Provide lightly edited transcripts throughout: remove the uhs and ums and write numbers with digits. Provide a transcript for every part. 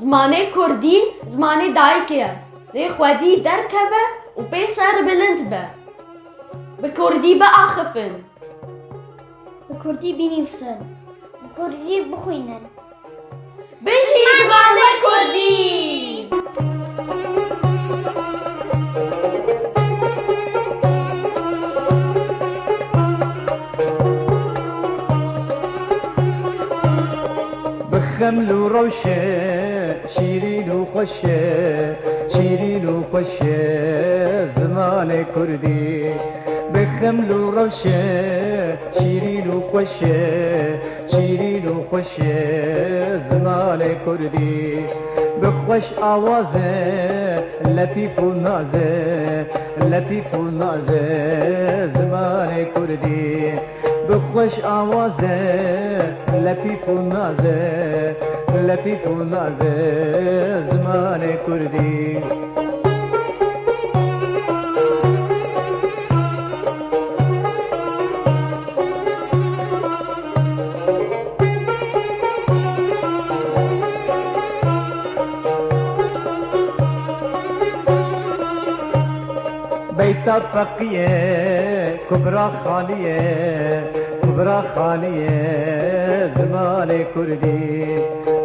زمانه کردی زمانه دایکه لی خودی درکبه و پی سر بلند به به کردی به آخفن بكردي بنفسن بكردي بخوينن بجی زمانه کردی بخمل وروشه شيرين وخشه شيرين وخشه زمان كردي بخمل وروشه شيرين وخشه شيرين وخشه زمان كردي بخوش آوازه لطيف ونازه لطيف ونازه زمان كردي بخوش آوازه لطيف ونازه لطيف ونازه زمان كردي بيت فقيه كبرى خاليه كبرى خاليه زمان كردي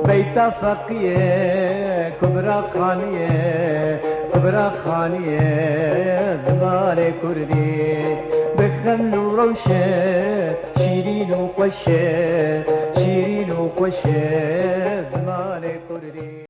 بيت فقيه كبرى خاليه كبرى خاليه زمان كردي بخمل وروشه شيرين وخشه شيرين وخشه زمان كردي